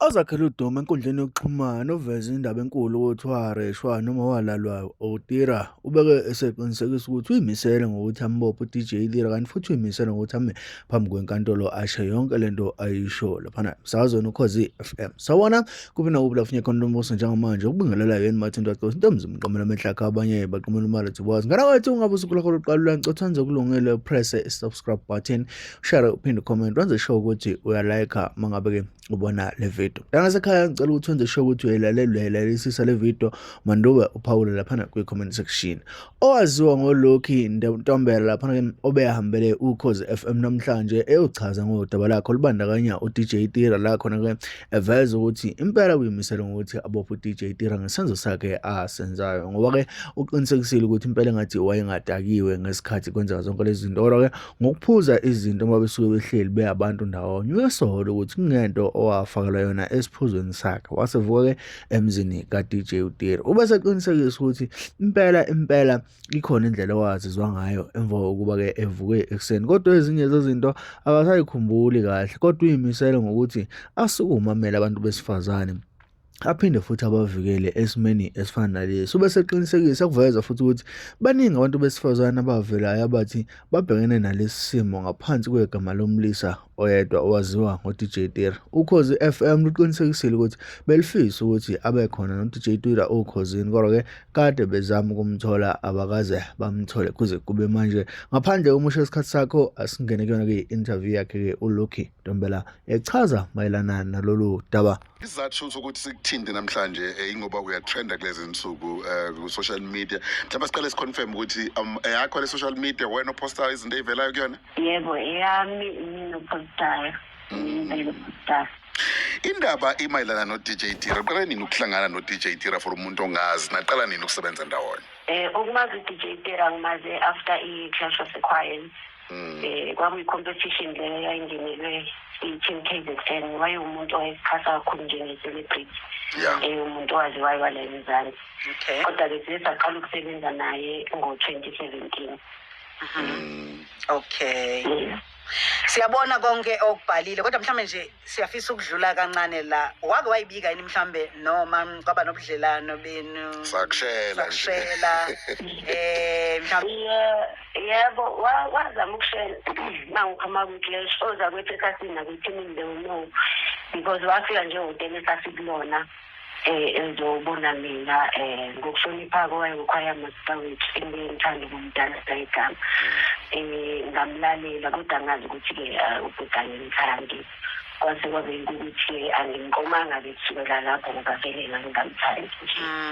Ozakhela udumo enkundleni yokuxhumana uveze indaba enkulu ukuthi wareshwa noma walalwa uTira ubeke eseqinisekisa ukuthi uyimisele ngokuthi ambophe uDJ Tira kanti futhi uyimisele ngokuthi ame phambi kwenkantolo asho yonke lento ayisho laphana emsakazweni Ukhozi FM. Sawona kube nakubi lafunye khona umbuso njengamanje ukubingelela yini Martin Dwaqo intombi zimqomela emehlaka abanye baqomela imali thiboza ngana wathi ungabe usukulakho loqala ucothanze kulungile press subscribe button share uphinde comment wenze sure ukuthi uyalike mangabe ke ubona le video. Dana sekhaya ngicela ukuthi wenze sure ukuthi uyayilalelisisa le video mandube uphawule lapha kwi-comment section. Owaziwa ngoLoki Ntombela lapha obehambele Ukhozi FM namhlanje eyochaza ngodaba lakho libandakanya uDJ Tira la khona ke eveza ukuthi impela uyimisela ngokuthi abophe uDJ Tira ngesenzo sakhe asenzayo ngoba ke uqinisekisile ukuthi impela engathi wayengadakiwe ngesikhathi kwenzeka zonke lezi zinto kodwa ke ngokuphuza izinto ngoba besuke behleli beyabantu ndawonye uyasola ukuthi kungento owafakela yona esiphuzweni sakhe wasevuka ke emzini kaDJ Tira ubese qinisekisa ukuthi impela ikhona indlela owazizwa ngayo emva kokuba ke evuke ekseni kodwa ezinye zezinto akasayikhumbuli kahle kodwa uyimisele ngokuthi asukumamela abantu besifazane aphinde futhi abavikele esimeni esifana nalesi ubese qinisekisa kuveza futhi ukuthi baningi abantu besifazane abavelayo abathi babhekene nalesi simo ngaphansi kwegama lomlisa oyedwa owaziwa ngoDJ Tira. Ukhozi FM luqinisekisile ukuthi belifisa ukuthi abe khona noDJ Tira ukhosini kodwa ke kade bezama ukumthola abakaze bamthole kuze kube manje ngaphandle umusho isikhathi sakho asingene kuyona ke interview yakhe ke uLoki Ntombela echaza mayelana nalolu daba. Isizathu ukuthi sikuthinde namhlanje ingoba uyatrenda kulezi insuku ku social media. Mhlawumbe siqale siconfirm ukuthi yakho le social media wena posta izinto ezivelayo kuyona? Yebo, yami nginopostayo. Nginoposta. Indaba imayelana noDJ Tira. Uqala nini ukuhlangana noDJ Tira for umuntu ongazi? Naqala nini ukusebenza ndawonye? Ukumazi uDJ Tira ngimaze after i-Clash of the Choirs. Kwakuyi-competition leyo yayingenelwe i-Team KZN wayeumuntu owayesikhatha kakhulu njenge-celebrity. Umuntu owaziwayo wala eMzansi. Kodwa ke saqala ukusebenza naye ngo-2017. Okay. Siyabona konke okubhalile kodwa mhlambe nje siyafisa ukudlula kancane la. Wake wayibika yini mhlambe noma kwaba nobudlelano benu? Sakushela. Mhlambe yebo wazama ukushela mangikhoma ku-Clash oza kwethu ekhasini nakwithini leyo because wafika nje hotel esasikulona ezobona mina ngokuhlonipha kwayo masipha wethu engithanda ukumdala igama ngamlalela kodwa ngazi ukuthi-ke ubhekane ngithandi kwase kwabe ukuthi angimqomanga bekusukela lapho ngoba vele ngingamthandi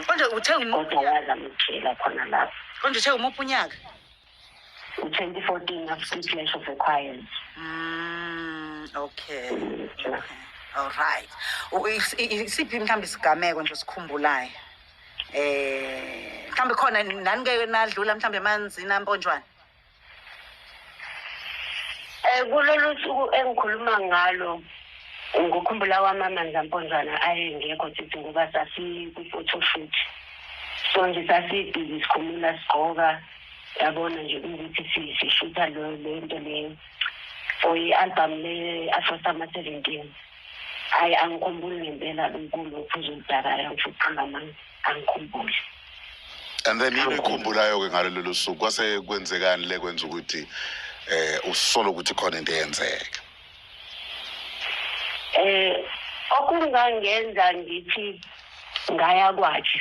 konje uthe kodwa wazama ukutshela khona lapho konje uthe umuphi unyaka? 2014 after Clash of the Choirs. Okay. All right. Isiphi mhlambe isigameko nje sikhumbulayo? Mhlambe khona nani ke nadlula mhlambe emanzini amponjwana? Kulolu suku engikhuluma ngalo ngikukhumbula kwaMamanzi amponjwana ayengekho sithi ngoba sasi ku-photo shoot. So nje sasibhizi sikhumula sigqoka yabona nje ukuthi sishutha lento leyo for i-album le-Afro Summer 17. Angikhumbuli ngempela kulokhu uzodakaya ngifuna manje angikhumbuli. And then yini ikhumbulayo ke ngalolu suku kwase kwenzekani le kwenza ukuthi usolo ukuthi khona into eyenzeka? Okungangenza ngithi ngaya kwakhe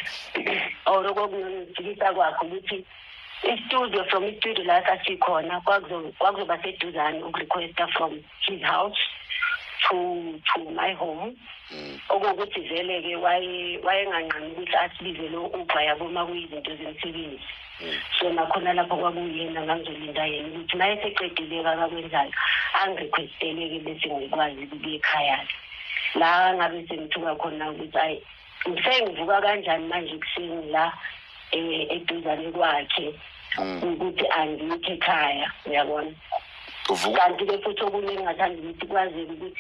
or okungijikisa kwakhe ukuthi i-studio from i-studio la sasikhona kwakuzoba seduzane ukurequesta from his house to my home. Okuwukuthi vele-ke wayenganqami ukuthi asibizele u-Uber yabo uma kuyizinto zemsebenzi. So nakhona lapho kwakuyena ngangizolinda yena ukuthi uma eseqedile akakwenzayo angirequestele-ke bese ngikwazi ukuya ekhaya. La ngabe sengithuka khona ukuthi hayi ngisengivuka kanjani manje ekuseni la eduzane kwakhe ukuthi angikho ekhaya uyabona. Kanti-ke futhi okunye engingathanda ukuthi kwazeke ukuthi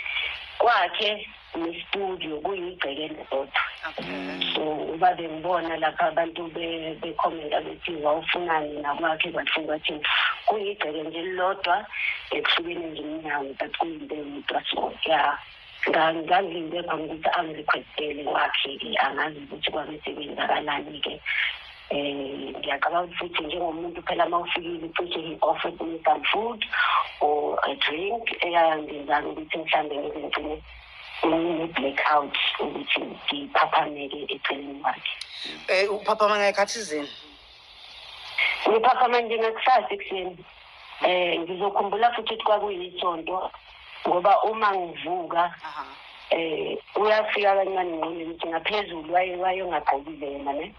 kwakhe ne-studio kuyigcekeni bodwa. So uba bengibona lapha abantu bekhomenta bethi wawufunani nakwakhe kwathiwa bathi kuyigceke nje lilodwa ekuhlukeni nje iminyango but kuyinto eyodwa. So yeah ngangilinde khona ukuthi angirequestele kwakhe-ke angazi ukuthi kwabesebenzakalani-ke. Ngiyacabanga futhi njengomuntu phela uma ufikile futhi he offered me some food or a drink eyayangenzanga ukuthi mhlawumbe ngizengcine ngine-blackout ukuthi ngiphaphameke eceleni kwakhe. Uphaphama ngayikhathi zini? Ngiphaphama njengakusasa ekuseni. Ngizokhumbula futhi ukuthi kwakuyisonto ngoba uma ngivuka uyafika kancane ngqondweni ukuthi ngaphezulu wayengagqokile yena ne.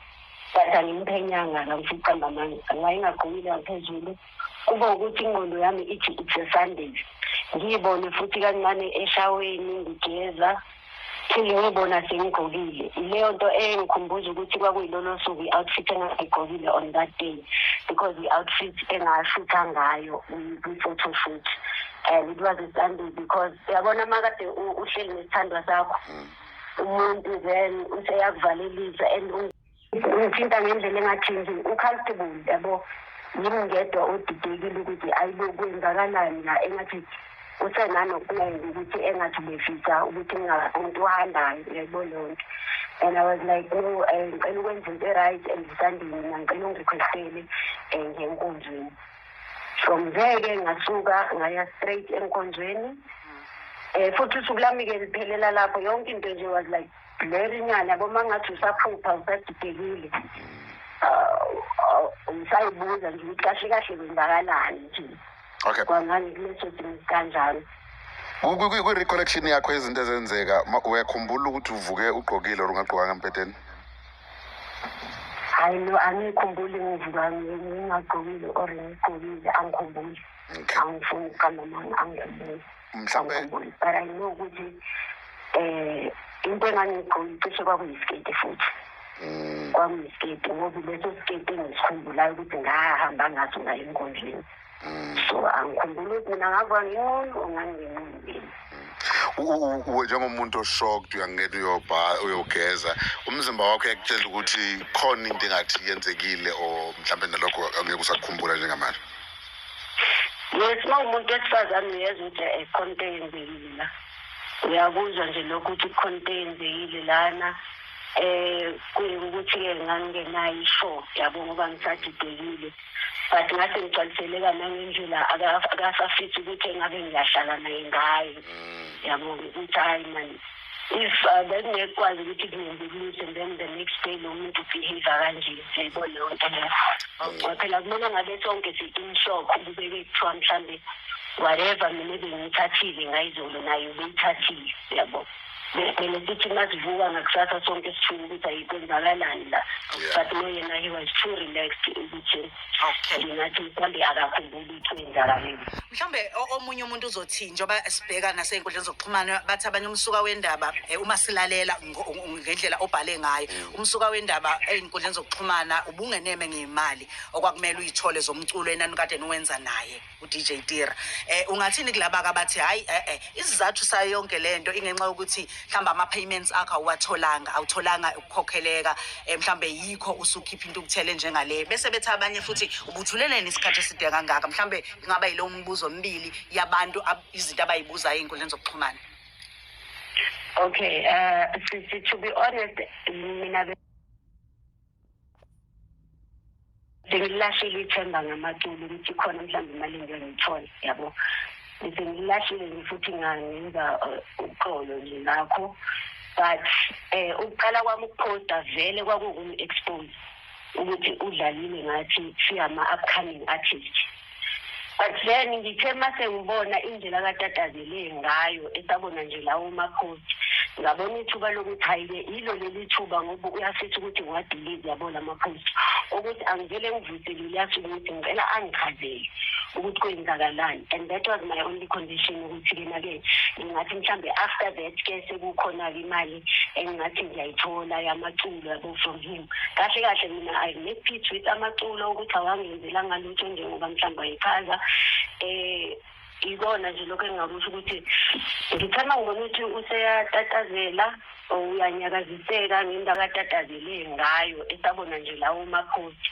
But angimpenyanga ngamfica ngamanye wayengagqokile ngaphezulu. Kuba ukuthi ingqondo yami ithi it's a Sunday. Ngiyibone futhi kancane eshaweni ngigeza. Ngiyibona sengigqokile. Leyo nto engikhumbuza ukuthi kwakuyilolo suku i-outfit engayigqokile on that day because i-outfit engashutha ngayo kwi-photo shoot. And it was a Sunday because yabona makade uhleli nesithandwa sakho umuntu then useyakuvalelisa and ngithinta ngendlela engathi nje ucomfortable yabo yimi ngedwa odidekile ukuthi ayilokuyenzakalani la engathi usenanokunengi ukuthi engathi befisa ukuthi umuntu uhambayo yayibona yonke. And I was like no ngicela ukwenza into right endisandini mina ngicela ungirequestele ngenkonzweni. From there-ke ngasuka ngaya straight enkonzweni. Futhi usuku lami-ke liphelela lapho yonke into nje was like very nyane yabo uma ngathi usaphupha usadidekile usayibuza nje ukuthi kahle kahle kwenzakalani nje. Okay. Kwangani kuleso simo kanjalo. Kwi-recollection yakho izinto ezenzeka uyakhumbula ukuthi uvuke ugqokile or ungagqokanga empedeni? Hayi no angikhumbuli ngivuka ngingagqokile or ngigqokile angikhumbuli. Angifuni ukuqamba manga angikhumbuli. Mhlawumbe but I know ukuthi into engangigqokile cishe kwakuyisiketi futhi. Kwakuyisiketi ngoba leso siketi engisikhumbulayo ukuthi ngahamba ngaso ngayo enkondleni. So angikhumbuli ukuthi mina ngavuka ngingqondo onganginqondile. Njengomuntu oshocked uyangena uyogeza umzimba wakho uyakutshela ukuthi khona into engathi yenzekile or mhlawumbe nalokho angeke usakukhumbula njengamanje. Yes, uma umuntu wesifazane uyezwa ukuthi khona into eyenzekile la. Uyakuzwa nje lokho ukuthi khona into eyenzekile lana. Kuyukuthi-ke ngangingenayo ishock yabo ngoba ngisadidekile. But ngase ngigcwaliseleka nangendlela akasafithi ukuthi engabe ngiyahlala naye ngayo. Yabo ukuthi hayi mani if bengekwazi ukuthi kungenzekulise and then the next day lo muntu behave kanje siyibona leyo nto leyo. Phela kumele ngabe sonke sithi shock kubeke kuthiwa mhlambe whatever mina bengiyithathile ngayizolo nayo beyithathile yabo. Bele sithi masivuka ngakusasa sonke sithuka ukuthi ayikwenzakalani la. But no yena he was too relaxed ukuthi ngathi mhlawumbe akakhumbuli ukuthi kwenzakaleni. Mhlawumbe omunye umuntu uzothi njengoba sibheka nasey'nkundleni zokuxhumana bathi abanye umsuka wendaba uma silalela ngendlela obhale ngayo umsuka wendaba ey'nkundleni zokuxhumana ubungeneme ngey'mali okwakumele uyithole zomculo enani kade niwenza naye uDJ Tira. Ungathini kulaba-ke abathi hayi isizathu sayo yonke lento ingenxa yokuthi mhlawumbe ama-payments akho awutholanga ukukhokheleka mhlawumbe yikho usukhipha into ukuthele njengale bese bethi abanye futhi ubuthuleleni isikhathi eside kangaka mhlawumbe kungaba yilowo mbuzo omibili yabantu izinto abayibuzayo ey'nkundleni zokuxhumana. Okay, to be honest, mina ngilashile ithemba ngamaculo ukuthi khona mhlawumbe imali ngiyayithola yabo. Bese ngilashile futhi ngangenza uqolo nje nakho. But ukuqala kwami ukuphosta vele kwakungumi-expose ukuthi udlalile ngathi siyama-upcoming artist. But then ngithe mase ngibona indlela katatazele ngayo esabona nje lawo mapost ngabona ithuba lokuthi hayi-ke yilo leli thuba ngoba uyafisa ukuthi ngiwadilize yabona amapost ukuthi angivele ngivuselile yasuke ukuthi ngicela angichazele ukuthi kwenzakalani. And that was my only condition ukuthi-ke na-ke ngingathi mhlawumbe after that-ke sekukhona-ke imali engingathi ngiyayithola yamaculo yabo from him. Kahle kahle mina I make peace with amaculo ukuthi awangenzelanga lutho njengoba mhlawumbe ayichaza. Ikona nje lokho engingakusho ukuthi ngithanda ngibona ukuthi useyatatazela uyanyakaziseka ngendaba katatazele ngayo esabona nje lawo mapost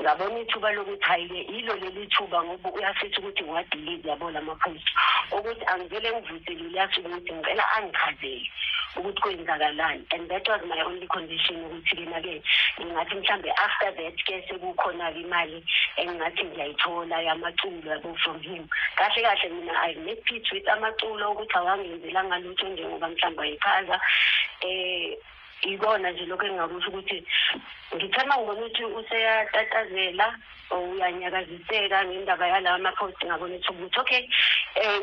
ngabona ithuba lokuthi hayi-ke yilo leli thuba ngoba uyafisa ukuthi ngiwadilize yabo lama-post ukuthi angivele ngivuselile yasuke ukuthi ngicela angichazele ukuthi kwenzakalani, and that was my only condition ukuthi-ke na-ke ngingathi mhlambe after that-ke sekukhona-ke imali engingathi ngiyayithola yamaculo yabo from him. Kahle kahle mina I make peace with amaculo ukuthi awangenzelanga lutho njengoba mhlawumbe ayichaza. Ibona nje lokho engingakusho ukuthi ngithanda ngibona ukuthi useyatatazela uyanyakaziseka ngendaba yalawa ama-post ngabona ukuthi okay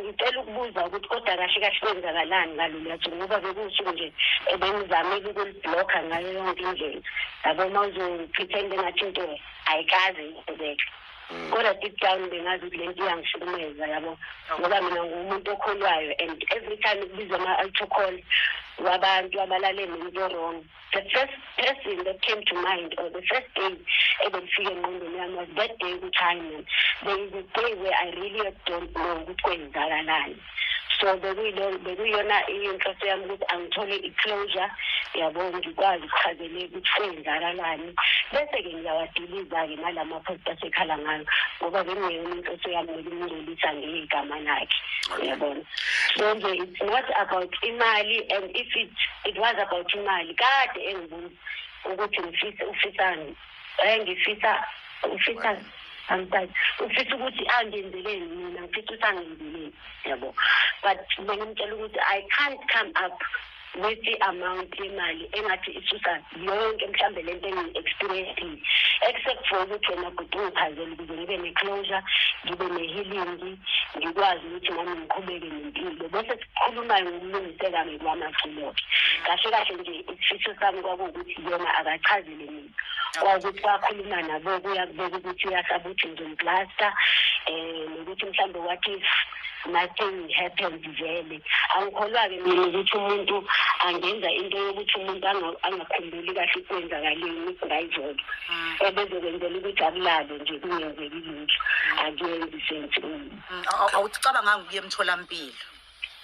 ngicela ukubuza ukuthi kodwa kahle kahle kwenzakalani ngalolu yathi ngoba bekusuku nje bengizamile ukulibhlokha ngayo yonke indlela yabo mawuzopretend engathi into ayikazi yenzeka. Kodwa deep down bengazi ukuthi lento iyangihlukumeza yabo ngoba mina ngumuntu okholwayo, and every time kubizwa ama-altar call wabantu abalalele into wrong, the first person that came to mind, or the first day ebefike engqondweni yami was that day ukuthi there is a day where I really don't know ukuthi kwenzakalani. So bekuyona inhloso yami ukuthi angithole i-closure yabo ngikwazi ukuchazeleka ukuthi kwenzakalani, bese-ke ngiyawadiliza-ke nalama-post asekhala ngayo ngoba bengeyona inhloso yami nokumngcolisa ngegama lakhe, uyabona. So nje it's not about imali, and if it was about imali kade engibuza ukuthi ufisani, ufisa ukuthi angenzeleni mina, ngifisa ukuthi angenzeleni yabo. But bengimtshela ukuthi I can't come up with the amount yemali engathi isusa yonke mhlambe lento engi-experiencing, except for ukuthi wena kude ungichazele ukuze ngibe ne-closure, ngibe ne-healing, ngikwazi ukuthi nami ngiqhubeke nempilo. Bese sikhulumayo ngokulungiseka-ke kwamaculo-ke. Kahle kahle nje isifiso sami kwakuwukuthi yena akachazele mina, kwakuthi kwakhuluma nabo kuya kubeka ukuthi uyasaba ukuthi ngizomplasta, nokuthi mhlambe what if nothing happens vele. Angikholwa-ke mina ukuthi umuntu angenza into yokuthi umuntu angakhumbuli kahle ukwenzakaleni ngayizolo, ebezokwenzela ukuthi akulabe nje kungenzeki lutho, akuyenzi sense. Awucabanga nguye emtholampilo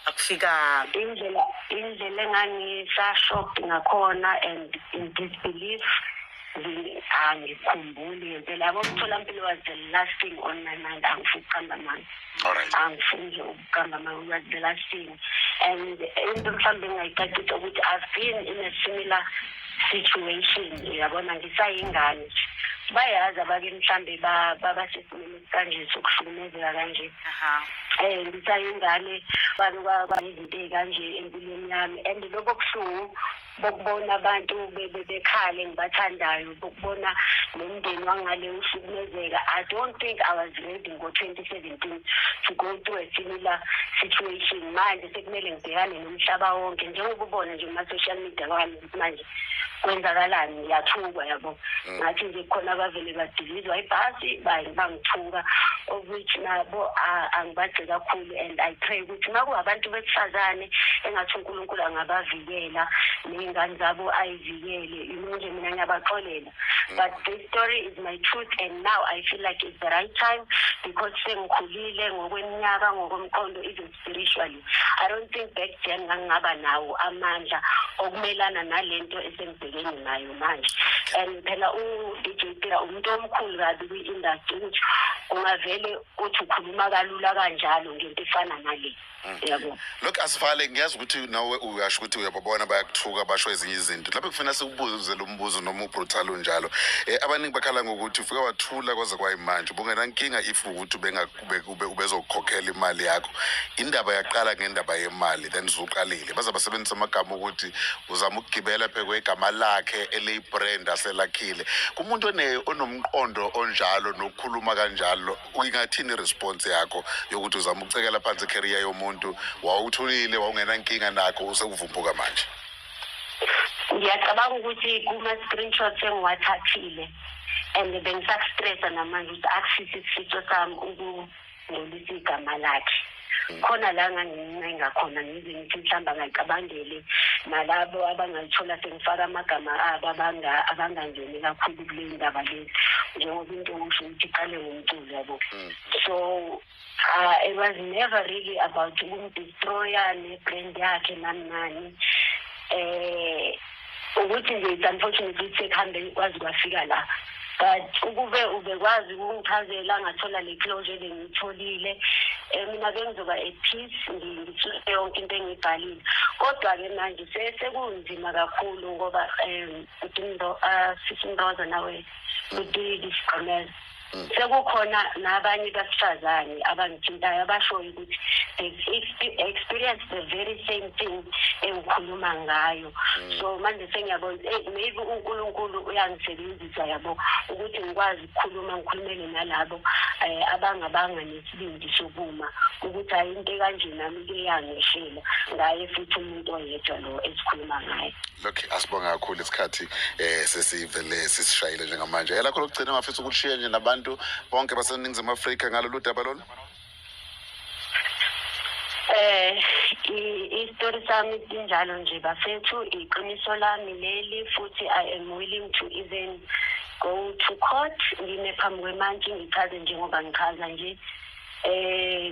akufika indlela engangisashocked ngakhona and in disbelief. Angikhumbuli ngempela yabo umtholampilo was the last thing on my mind. Angifuni ukuqamba amanga. Angifuni nje ukuqamba amanga, was the last thing. And into mhlawumbe engayicacisa ukuthi I've been in a similar situation, yabona ngisayingane. Bayazi abake mhlambe babasesimeni kanje sokuhlukumezeka kanje. Ngisayingane abantu bayizinto ezikanje empilweni yami, and lokho kuhlungu bokubona abantu bekhale ngibathandayo, bokubona nomndeni wangale uhlukumezeka. I don't think I was ready ngo-2017 to go through a similar situation. Manje sekumele ngibhekane nomhlaba wonke njengoba ubona nje kuma-social media wami ukuthi manje kwenzakalani, ngiyathukwa yabo. Ngathi nje khona abavele badilizwa ibhasi bangithuka, of which nabo angibagce kakhulu, and I pray ukuthi uma kuwabantu besifazane engathi uNkulunkulu angabavikela ney'ngane zabo ayivikele, nje mina ngiyabaxolela. But this story is my truth, and now I feel like it's the right time because sengikhulile ngokweminyaka, ngokomqondo, even spiritually. I don't think back then ngangaba nawo amandla okumelana nalento esengibhekene nayo manje. And phela u-DJ Tira umuntu omkhulu kabi kwi-industry ukuthi ungavele uthi ukhuluma kalula kanjalo ngento efana nale. Yabo. Look, Asivale, ngiyazi ukuthi nawe uyasho ukuthi uyababona bayakuthuka basho ezinye izinto. Lapho kufanele sikubuze lo mbuzo noma ubrutal njalo. Abaningi bakhala ngokuthi ufika wathula kwaze kwayimanje. Ubungenankinga if ukuthi ubezokhokhela imali yakho. Indaba yaqala ngendaba yemali, then uzuqalile. Bazabasebenzisa amagama ukuthi uzama ukugibela phekwe igama lakhe eleyibrand aselakhile. Kumuntu onomqondo onjalo nokukhuluma kanjalo, uyingathini response yakho yokuthi uzama ukucekela phansi career yomuntu wawuthulile wawungenankinga nakho usevumbuka manje? Ngiyacabanga ukuthi kuma-screenshots engiwathathile and bengisakustressa namanje ukuthi akusisi isifiso sami ukungcolisa igama lakhe. Khona la ngakhona ngize ngithi mhlawumbe angayicabangele nalabo abangalithola sengifaka amagama abo abangangeni kakhulu kule ndaba lezi, njengoba into usho ukuthi iqale ngomculo yabo. So it was never really about ukumdestroya ne-brand yakhe nani. Ukuthi nje it's unfortunately sekuhambe kwazi kwafika la. but ubekwazi ukungichazela ngathola le closure bengiyitholile mina bengizoba at peace ngithule yonke into engibhalile kodwa-ke manje sekunzima kakhulu ngoba sisimroza nawe uDisigqemeza sekukhona nabanye besifazane abangithintayo abashoyo ukuthi they experience the very same thing engikhuluma ngayo so manje sengiyabona maybe uNkulunkulu uyangisebenzisa yabo ukuthi ngikwazi ukukhuluma ngikhulumele nalabo abangabanga nesibindi sokuma ukuthi hayi into kanje nami kuyangishela ngaye futhi umuntu oyedwa lo esikhuluma ngaye. Look, asibonga kakhulu isikhathi sesivele sisishayile njengamanje. Yalakho lokugcina ngafisa ukushiya nje nabantu bonke baseNingizimu Afrika ngalolu daba lolu. Istory sami injalo nje bafethu iqiniso lami leli futhi I am willing to even go to court ngime phambi kwemantshi ngichaze njengoba ngichaza nje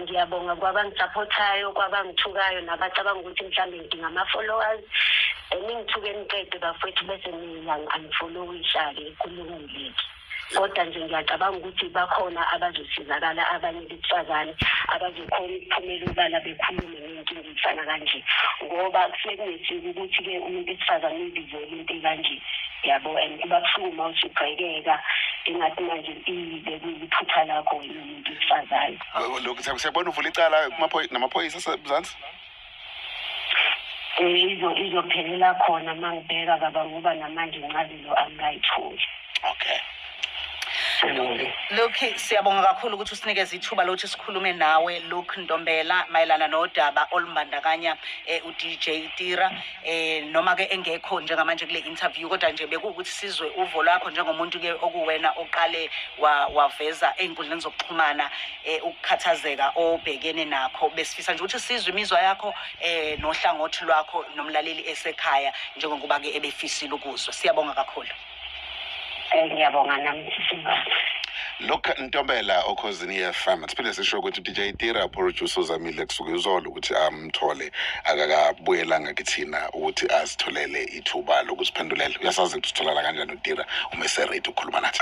ngiyabonga kwabangisupportayo kwabangithukayo nabacabanga ukuthi mhlawumbe ngidinga ama-followers ningithuke niqede bafethu bese angifollowisha-ke kulungile kodwa nje ngiyacabanga ukuthi bakhona abazosizakala abanye besifazane abazokhona ukuphumela ubala bekhulume ngenkinga ezifana kanje ngoba kusuke kunesiko ukuthi-ke umuntu esifazane uyibizele into ekanje yabo and kuba buhlungu uma usugqekeka engathi manje iphutha lakho wena umuntu esifazane. Lokhu siyabona uvula icala namaphoyisa aseMzansi? Izophelela khona uma ngibheka kaba ngoba namanje incazelo angingayitholi. Okay. Lokhu siyabonga kakhulu ukuthi usinikeze ithuba lokuthi sikhulume nawe Luke Ntombela mayelana nodaba olumbandakanya uDJ Tira noma ke engekho njengamanje kule interview kodwa nje bekuwukuthi sizwe uvo lwakho njengomuntu ke okuwena oqale waveza einkundleni zokuxhumana ukukhathazeka obhekene nakho besifisa nje ukuthi sizwe imizwa yakho nohlangothi lwakho nomlaleli esekhaya njengoba ke ebefisile ukuzwa. Siyabonga kakhulu. Ngiyabonga nami sisibaza. Look Ntombela okhosini FM siphinde sisho ukuthi DJ Tira producer uzamile kusuka izolo ukuthi amthole akakabuyelanga kithina ukuthi asitholele ithuba lokusiphendulela. Uyasazi ukuthi sitholala kanjani uTira uma eseready ukukhuluma nathi.